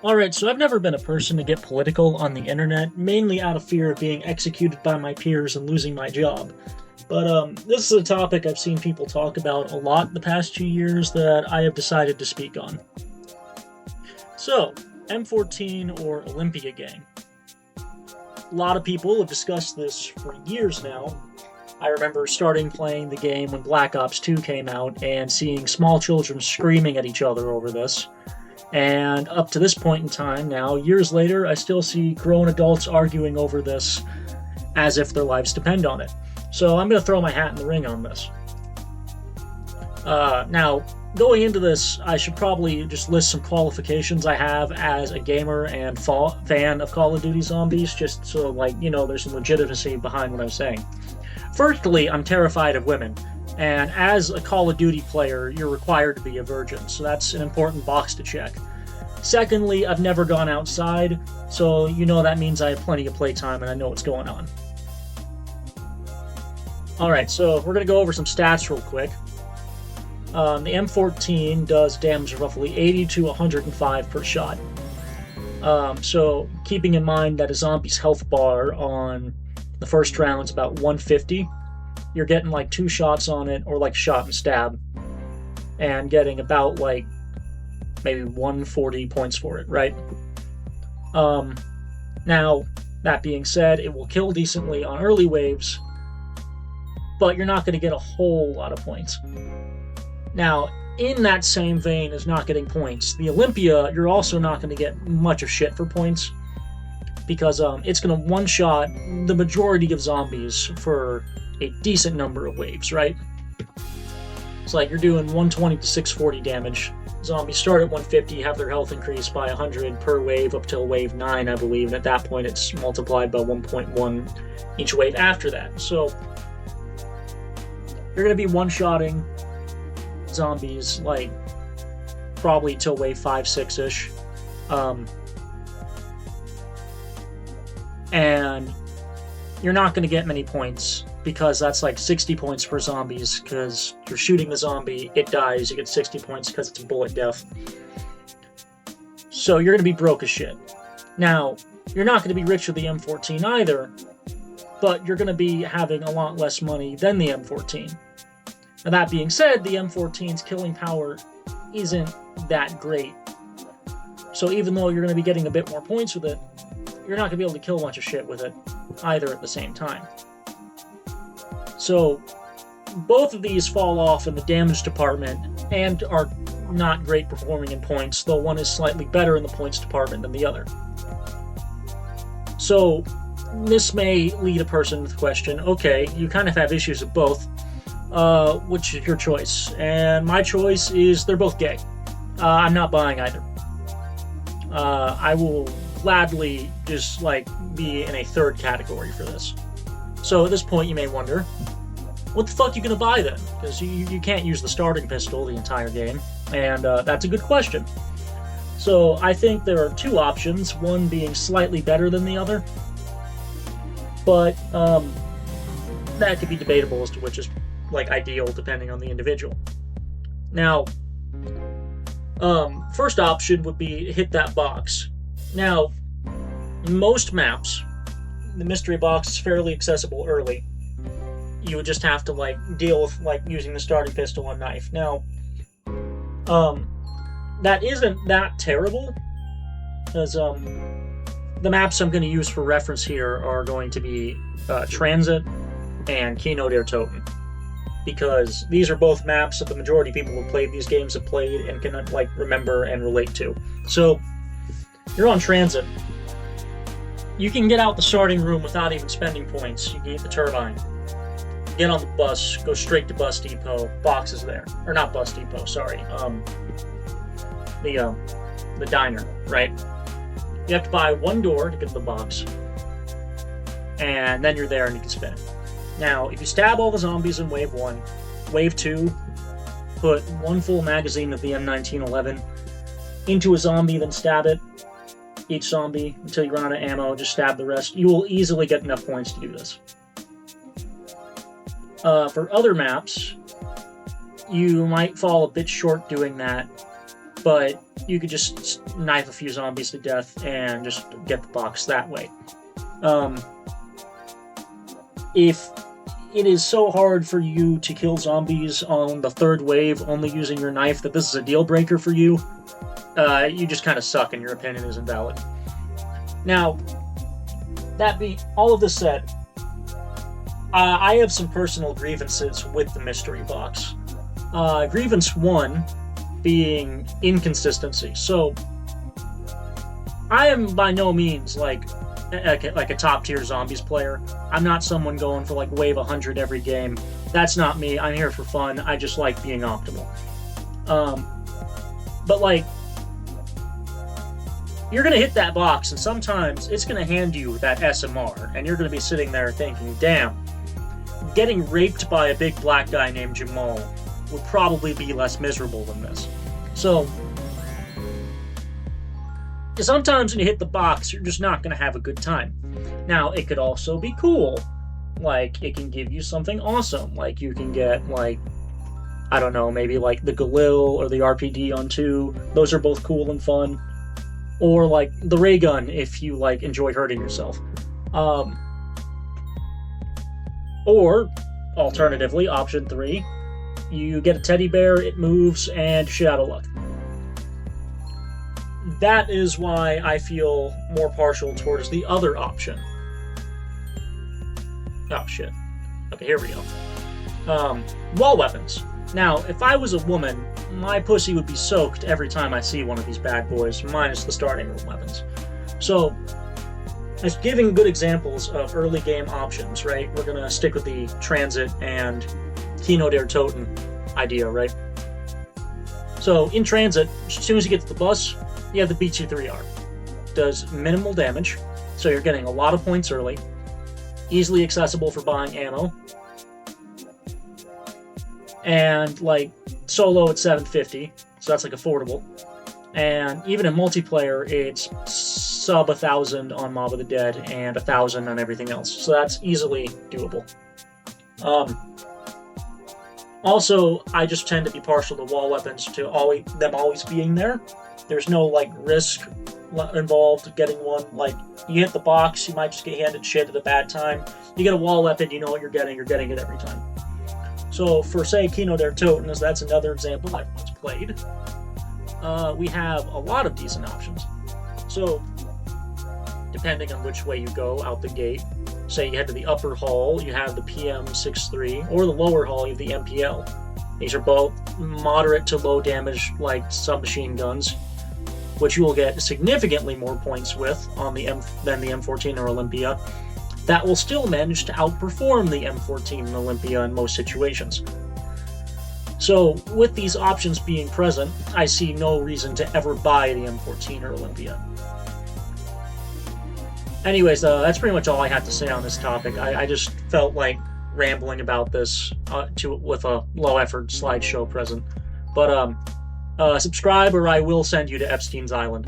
Alright, so I've never been a person to get political on the internet, mainly out of fear of being executed by my peers and losing my job. But this is a topic I've seen people talk about a lot the past 2 years that I have decided to speak on. So, M14 or Olympia gang. A lot of people have discussed this for years now. I remember starting playing the game when Black Ops 2 came out and seeing small children screaming at each other over this. And up to this point in time now, years later, I still see grown adults arguing over this as if their lives depend on it. So I'm going to throw my hat in the ring on this. Now, going into this, I should probably just list some qualifications I have as a gamer and fan of Call of Duty Zombies, just so, there's some legitimacy behind what I'm saying. Firstly, I'm terrified of women. And as a Call of Duty player, you're required to be a virgin, so that's an important box to check. Secondly, I've never gone outside, so that means I have plenty of playtime and I know what's going on. Alright, so we're going to go over some stats real quick. The M14 does damage of roughly 80 to 105 per shot. So keeping in mind that a zombie's health bar on the first round is about 150, you're getting like 2 shots on it, or like shot and stab, and getting about maybe 140 points for it, right? Now, that being said, it will kill decently on early waves, but you're not going to get a whole lot of points. Now, in that same vein as not getting points, the Olympia, you're also not going to get much of shit for points, because it's going to one-shot the majority of zombies for a decent number of waves, right? It's like you're doing 120 to 640 damage. Zombies start at 150, have their health increased by 100 per wave up till wave 9, I believe, and at that point it's multiplied by 1.1 each wave after that. So you're going to be one-shotting zombies, probably till wave 5, 6-ish. And you're not going to get many points, because that's like 60 points per zombies, because you're shooting the zombie, it dies, you get 60 points because it's bullet death. So you're going to be broke as shit. Now, you're not going to be rich with the M14 either, but you're going to be having a lot less money than the M14. Now, that being said, the M14's killing power isn't that great. So even though you're going to be getting a bit more points with it, you're not going to be able to kill a bunch of shit with it either at the same time. So both of these fall off in the damage department and are not great performing in points, though one is slightly better in the points department than the other. So this may lead a person to the question, okay, you kind of have issues with both, which is your choice? And my choice is they're both gay. I'm not buying either. I will gladly just be in a third category for this. So at this point you may wonder, what the fuck are you gonna buy then? Because you can't use the starting pistol the entire game, and that's a good question. So I think there are 2 options, one being slightly better than the other, but that could be debatable as to which is ideal depending on the individual. Now, first option would be hit that box. Now, in most maps, the mystery box is fairly accessible early. You would just have to deal with using the starting pistol and knife. Now, that isn't that terrible, because the maps I'm going to use for reference here are going to be Transit and Kino der Toten, because these are both maps that the majority of people who played these games have played and can remember and relate to. So you're on Transit. You can get out the starting room without even spending points. You can eat the turbine. Get on the bus, go straight to Bus Depot. Box is there. Or not Bus Depot, sorry. The diner, right? You have to buy 1 door to get to the box. And then you're there and you can spin it. Now, if you stab all the zombies in wave 1, wave 2, put 1 full magazine of the M1911 into a zombie, then stab it, each zombie until you run out of ammo, just stab the rest. You will easily get enough points to do this. For other maps, you might fall a bit short doing that, but you could just knife a few zombies to death and just get the box that way. If it is so hard for you to kill zombies on the third wave only using your knife that this is a deal breaker for you, you just kind of suck and your opinion is invalid. Now, all of this said, I have some personal grievances with the mystery box. Grievance 1 being inconsistency. So, I am by no means like a top-tier zombies player. I'm not someone going for like wave 100 every game. That's not me. I'm here for fun. I just like being optimal. But like, you're going to hit that box, and sometimes it's going to hand you that SMR, and you're going to be sitting there thinking, damn, getting raped by a big black guy named Jamal would probably be less miserable than this. So, sometimes when you hit the box, you're just not going to have a good time. Now, it could also be cool. Like, it can give you something awesome. Like, you can get, like, I don't know, maybe like the Galil or the RPD on 2. Those are both cool and fun. Or, like, the ray gun if you, like, enjoy hurting yourself. Or, alternatively, option 3, you get a teddy bear, it moves, and shit out of luck. That is why I feel more partial towards the other option. Oh, shit. Okay, here we go. Wall weapons. Now, if I was a woman, my pussy would be soaked every time I see one of these bad boys, minus the starting room weapons. So, just giving good examples of early game options, right? We're gonna stick with the transit and Kino der Toten idea, right? So, in transit, as soon as you get to the bus, you have the BT3R. Does minimal damage, so you're getting a lot of points early. Easily accessible for buying ammo. And, like, solo at 750, so that's, like, affordable. And even in multiplayer, it's sub 1,000 on Mob of the Dead and 1,000 on everything else. So that's easily doable. Also, I just tend to be partial to wall weapons to them always being there. There's no, like, risk involved getting one. Like, you hit the box, you might just get handed shit at a bad time. You get a wall weapon, you know what you're getting it every time. So, for, say, Kino der Toten, as that's another example I've once played, we have a lot of decent options. So, depending on which way you go out the gate, say you head to the upper hall, you have the PM63, or the lower hall, you have the MPL. These are both moderate to low damage, like submachine guns, which you will get significantly more points with on than the M14 or Olympia. That will still manage to outperform the M14 and Olympia in most situations. So, with these options being present, I see no reason to ever buy the M14 or Olympia. Anyways, that's pretty much all I had to say on this topic. I just felt like rambling about this with a low-effort slideshow present. But subscribe or I will send you to Epstein's Island.